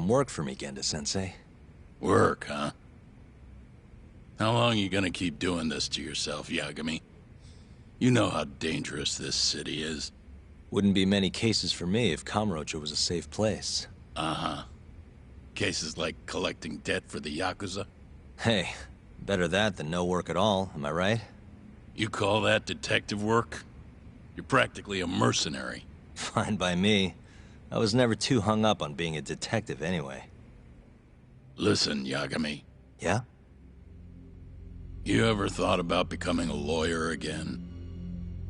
work for me, Genda-sensei. Work, huh? How long you gonna keep doing this to yourself, Yagami? You know how dangerous this city is. Wouldn't be many cases for me if Kamurocho was a safe place. Uh-huh. Cases like collecting debt for the Yakuza? Hey, better that than no work at all, am I right? You call that detective work? You're practically a mercenary. Fine by me. I was never too hung up on being a detective anyway. Listen, Yagami. Yeah? You ever thought about becoming a lawyer again?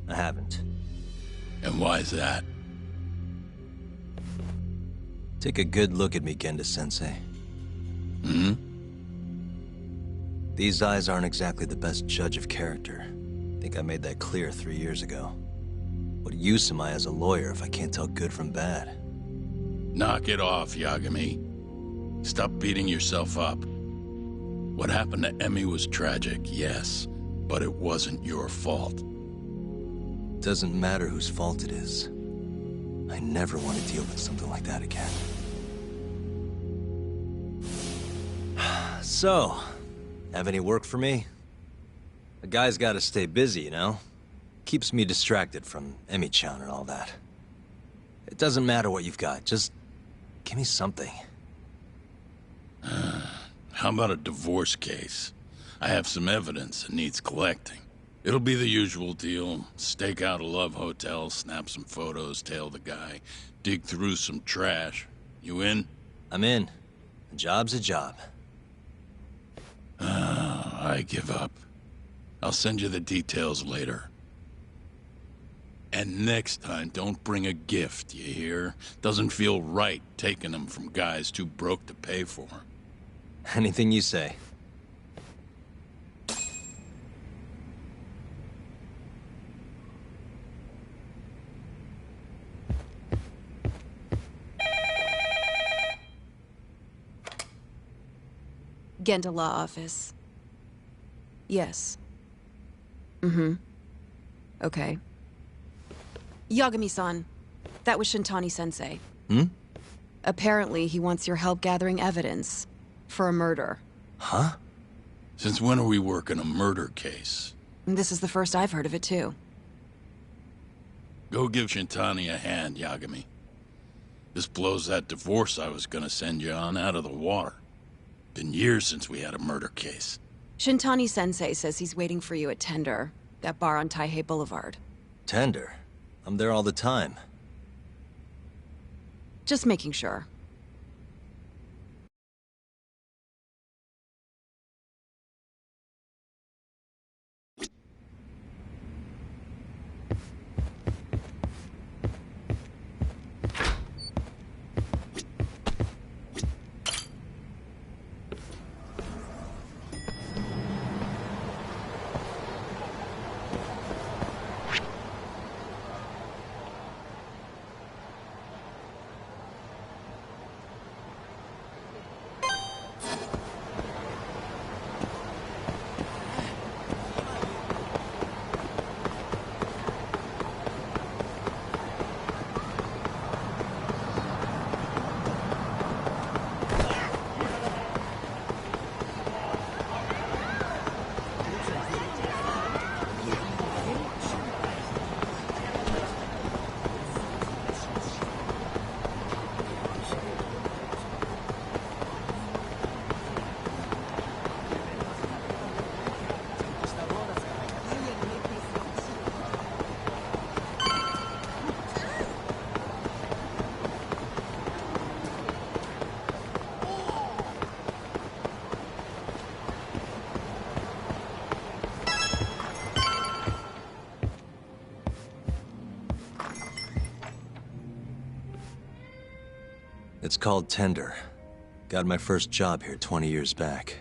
I haven't. And why's that? Take a good look at me, Genda-sensei. Hmm? These eyes aren't exactly the best judge of character. I think I made that clear 3 years ago. What use am I as a lawyer if I can't tell good from bad? Knock it off, Yagami. Stop beating yourself up. What happened to Emmy was tragic, yes, but it wasn't your fault. Doesn't matter whose fault it is. I never want to deal with something like that again. So, have any work for me? A guy's gotta stay busy, you know? Keeps me distracted from Emmy-chan and all that. It doesn't matter what you've got, just give me something. How about a divorce case? I have some evidence that needs collecting. It'll be the usual deal. Stake out a love hotel, snap some photos, tail the guy, dig through some trash. You in? I'm in. A job's a job. I give up. I'll send you the details later. And next time, don't bring a gift, you hear? Doesn't feel right taking them from guys too broke to pay for. Anything you say. Genda Law Office. Yes. Mm-hmm. Okay. Yagami-san, that was Shintani-sensei. Hmm? Apparently, he wants your help gathering evidence for a murder. Huh? Since when are we working a murder case? This is the first I've heard of it, too. Go give Shintani a hand, Yagami. This blows that divorce I was gonna send you on out of the water. Been years since we had a murder case. Shintani-sensei says he's waiting for you at Tender, that bar on Taihei Boulevard. Tender. I'm there all the time. Just making sure. It's called Tender. Got my first job here 20 years back.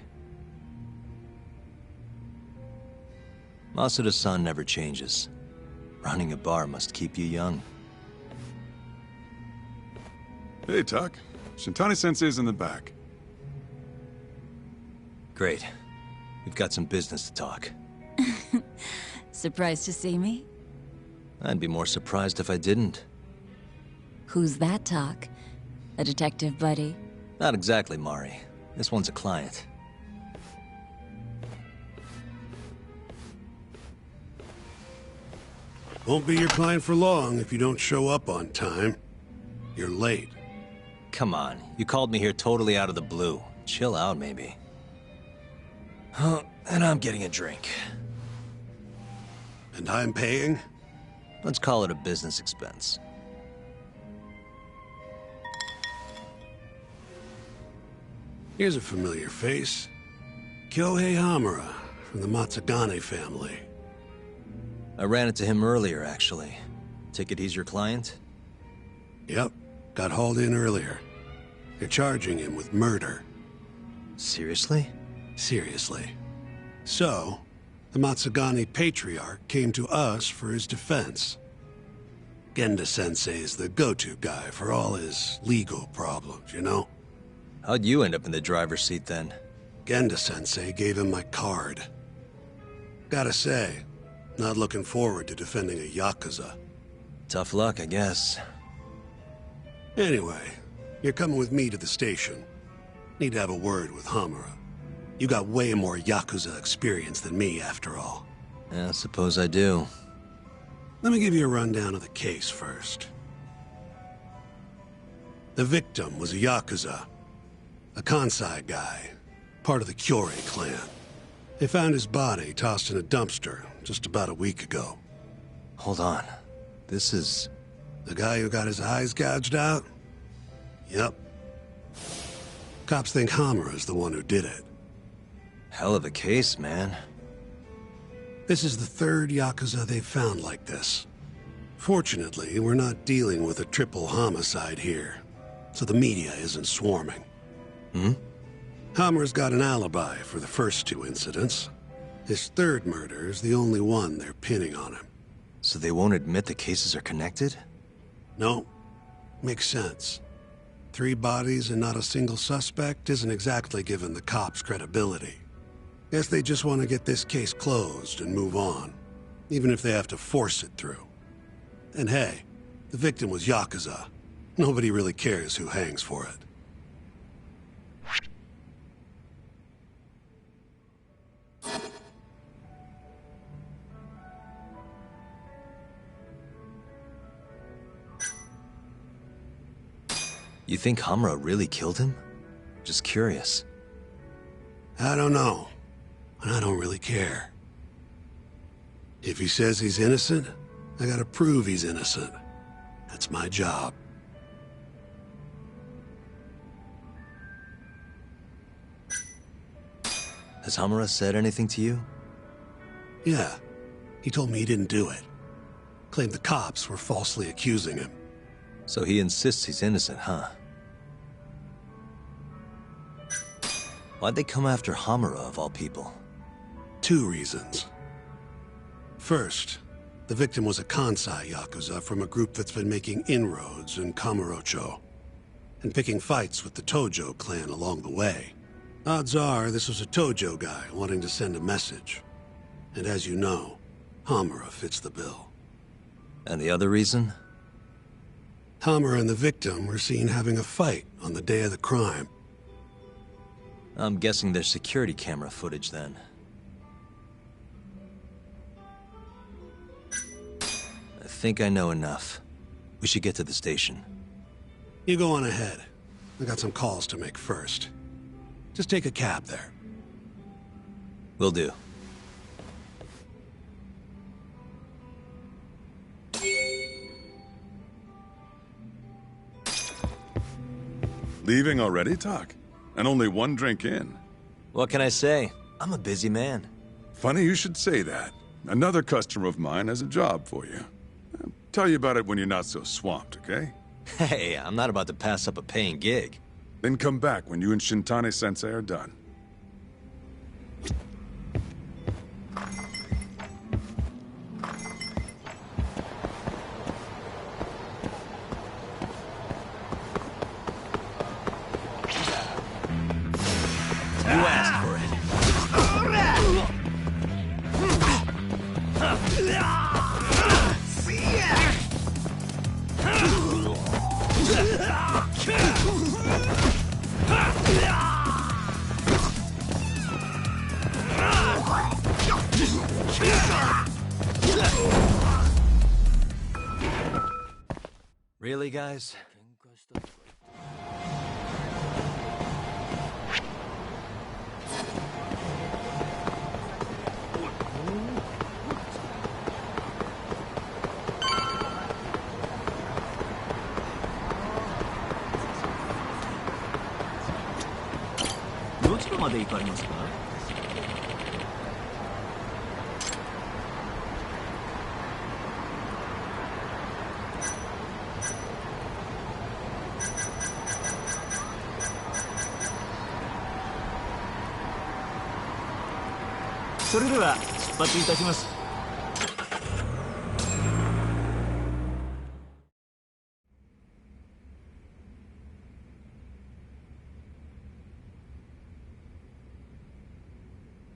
Masuda-san never changes. Running a bar must keep you young. Hey, Tuck. Shintani-sensei's in the back. Great. We've got some business to talk. Surprised to see me? I'd be more surprised if I didn't. Who's that, Talk? A detective buddy? Not exactly, Mari. This one's a client. Won't be your client for long if you don't show up on time. You're late. Come on, you called me here totally out of the blue. Chill out, maybe. Huh, and I'm getting a drink. And I'm paying? Let's call it a business expense. Here's a familiar face. Kyohei Hamura, from the Matsugane family. I ran into him earlier, actually. Take it he's your client? Yep, got hauled in earlier. They're charging him with murder. Seriously? Seriously. So, the Matsugane patriarch came to us for his defense. Genda-sensei is the go-to guy for all his legal problems, you know? How'd you end up in the driver's seat then? Genda-sensei gave him my card. Gotta say, not looking forward to defending a Yakuza. Tough luck, I guess. Anyway, you're coming with me to the station. Need to have a word with Hamura. You got way more Yakuza experience than me, after all. Yeah, suppose I do. Let me give you a rundown of the case first. The victim was a Yakuza. A Kansai guy, part of the Kyorei clan. They found his body tossed in a dumpster just about a week ago. Hold on. This is... The guy who got his eyes gouged out? Yep. Cops think Hamura's the one who did it. hell of a case, man. This is the third Yakuza they've found like this. Fortunately, we're not dealing with a triple homicide here, so the media isn't swarming. Hammer's got an alibi for the first two incidents. His third murder is the only one they're pinning on him. So they won't admit the cases are connected? No. Makes sense. 3 bodies and not a single suspect isn't exactly giving the cops credibility. Guess they just want to get this case closed and move on, even if they have to force it through. And hey, the victim was Yakuza. Nobody really cares who hangs for it. You think Hamura really killed him? Just curious. I don't know, and I don't really care. If he says he's innocent, I gotta prove he's innocent. That's my job. Has Hamura said anything to you? Yeah, he told me he didn't do it. Claimed the cops were falsely accusing him. So he insists he's innocent, huh? Why'd they come after Hamura, of all people? 2 reasons. First, the victim was a Kansai Yakuza from a group that's been making inroads in Kamurocho, and picking fights with the Tojo clan along the way. Odds are this was a Tojo guy wanting to send a message. And as you know, Hamura fits the bill. And the other reason? Hamura and the victim were seen having a fight on the day of the crime. I'm guessing there's security camera footage then. I think I know enough. We should get to the station. You go on ahead. I got some calls to make first. Just take a cab there. Will do. Leaving already, Talk? And only 1 drink in. What can I say? I'm a busy man. Funny you should say that. Another customer of mine has a job for you. I'll tell you about it when you're not so swamped, okay? Hey, I'm not about to pass up a paying gig. Then come back when you and Shintani-sensei are done. You asked for it. Really, guys?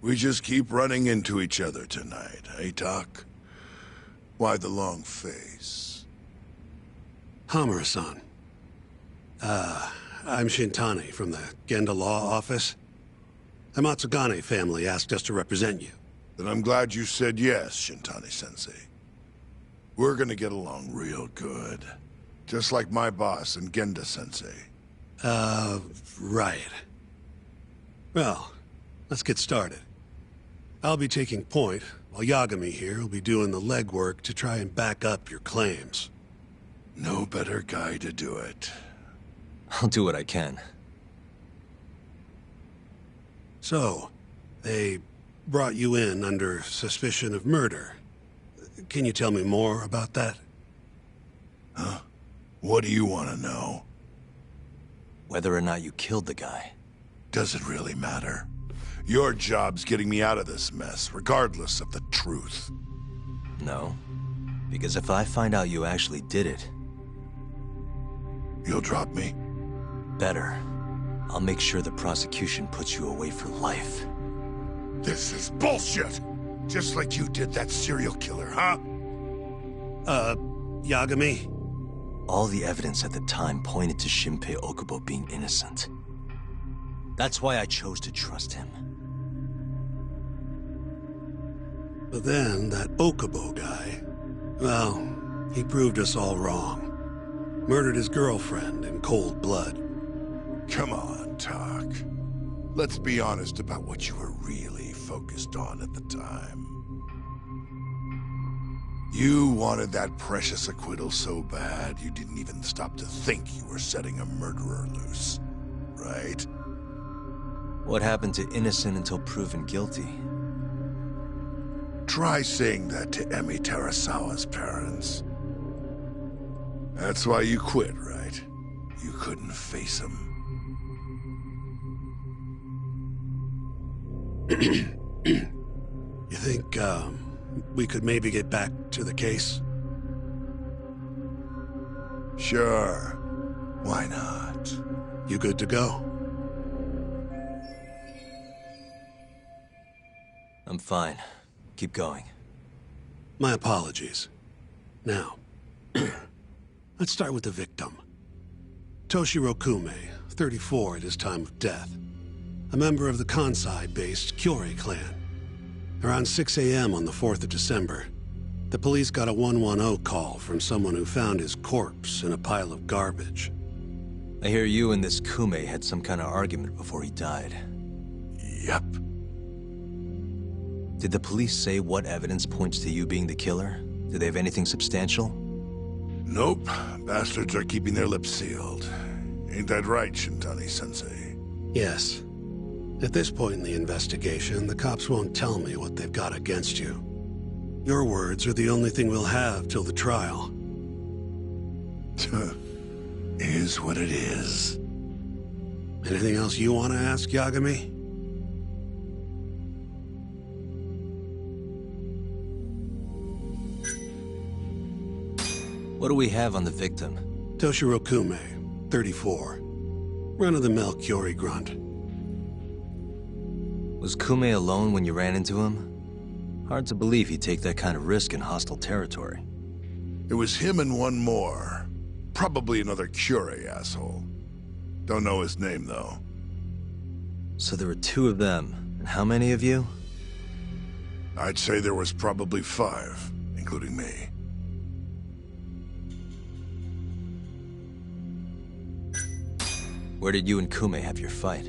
We just keep running into each other tonight, eh, Doc? Why the long face? Hamura-san. I'm Shintani from the Genda Law Office. The Matsugane family asked us to represent you. Then I'm glad you said yes, Shintani-sensei. We're gonna get along real good. Just like my boss and Genda-sensei. Right. Well, let's get started. I'll be taking point, while Yagami here will be doing the legwork to try and back up your claims. No better guy to do it. I'll do what I can. So, they brought you in under suspicion of murder. Can you tell me more about that? Huh? What do you want to know? Whether or not you killed the guy. Does it really matter? Your job's getting me out of this mess, regardless of the truth. No. Because if I find out you actually did it... You'll drop me? Better. I'll make sure the prosecution puts you away for life. This is bullshit! Just like you did that serial killer, huh? Yagami? All the evidence at the time pointed to Shinpei Okubo being innocent. That's why I chose to trust him. But then, that Okubo guy... Well, he proved us all wrong. Murdered his girlfriend in cold blood. Come on, Talk. Let's be honest about what you were really focused on at the time. You wanted that precious acquittal so bad, you didn't even stop to think you were setting a murderer loose. Right? What happened to innocent until proven guilty? Try saying that to Emi Terasawa's parents. That's why you quit, right? You couldn't face them. You think, we could maybe get back to the case? Sure. Why not? You good to go? I'm fine. Keep going. My apologies. Now, let's start with the victim. Toshiro Kume, 34 at his time of death. A member of the Kansai-based Kyorei clan. Around 6 a.m. on the 4th of December, the police got a 110 call from someone who found his corpse in a pile of garbage. I hear you and this Kume had some kind of argument before he died. Yep. Did the police say what evidence points to you being the killer? Do they have anything substantial? Nope. Bastards are keeping their lips sealed. Ain't that right, Shintani-sensei? Yes. At this point in the investigation, the cops won't tell me what they've got against you. Your words are the only thing we'll have till the trial. Is what it is. Anything else you want to ask, Yagami? What do we have on the victim? Toshiro Kume, 34. Run-of-the-mill Kyorei grunt. Was Kume alone when you ran into him? Hard to believe he'd take that kind of risk in hostile territory. It was him and one more. Probably another Kyorei asshole. Don't know his name, though. So there were 2 of them. And how many of you? I'd say there was probably 5, including me. Where did you and Kume have your fight?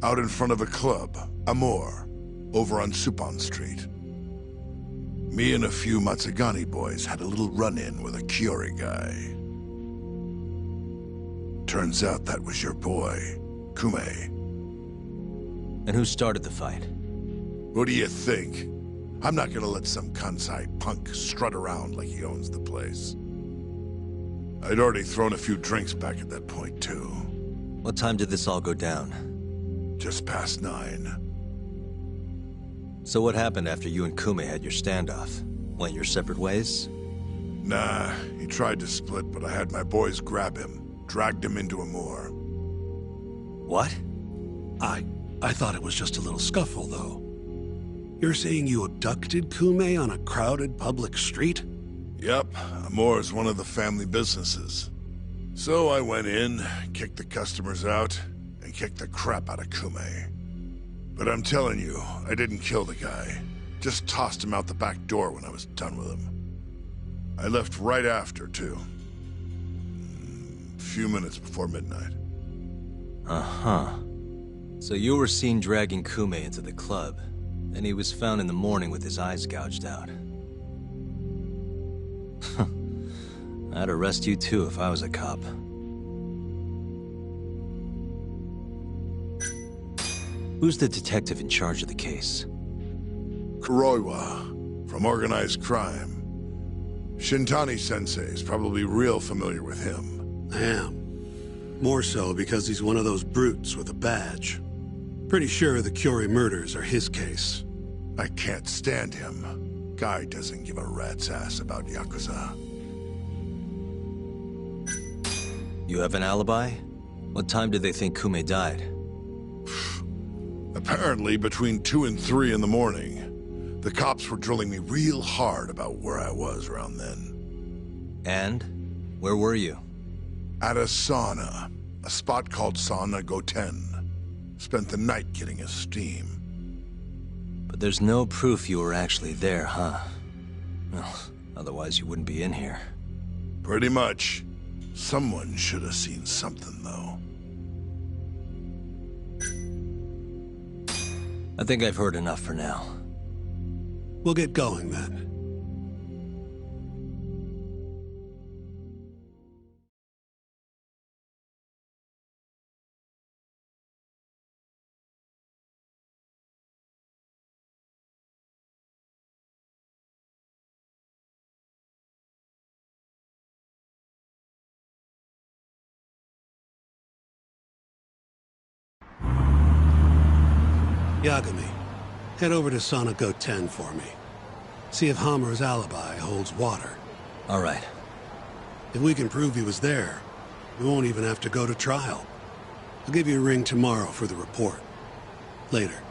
Out in front of a club, Amor, over on Supon Street. Me and a few Matsugani boys had a little run-in with a Kiori guy. Turns out that was your boy, Kume. And who started the fight? What do you think? I'm not gonna let some Kansai punk strut around like he owns the place. I'd already thrown a few drinks back at that point, too. What time did this all go down? Just past 9. So what happened after you and Kume had your standoff? Went your separate ways? Nah, he tried to split, but I had my boys grab him, dragged him into Amor. What? I thought it was just a little scuffle, though. You're saying you abducted Kume on a crowded public street? Yep, Amor's one of the family businesses. So I went in, kicked the customers out, and kicked the crap out of Kume. But I'm telling you, I didn't kill the guy. Just tossed him out the back door when I was done with him. I left right after, too. A few minutes before midnight. Uh-huh. So you were seen dragging Kume into the club, and he was found in the morning with his eyes gouged out. I'd arrest you too if I was a cop. Who's the detective in charge of the case? Kuroiwa, from organized crime. Shintani-sensei is probably real familiar with him. I am. More so because he's one of those brutes with a badge. Pretty sure the Kiori murders are his case. I can't stand him. Guy doesn't give a rat's ass about Yakuza. You have an alibi? What time did they think Kume died? Apparently between 2 and 3 in the morning. The cops were drilling me real hard about where I was around then. And? Where were you? At a sauna. A spot called Sauna Goten. Spent the night getting a steam. But there's no proof you were actually there, huh? Well, otherwise you wouldn't be in here. Pretty much. Someone should have seen something, though. I think I've heard enough for now. We'll get going then. Yagami, head over to Sauna Goten for me. See if Hammer's alibi holds water. All right. If we can prove he was there, we won't even have to go to trial. I'll give you a ring tomorrow for the report. Later.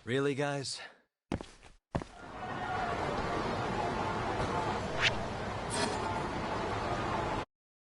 Really, guys?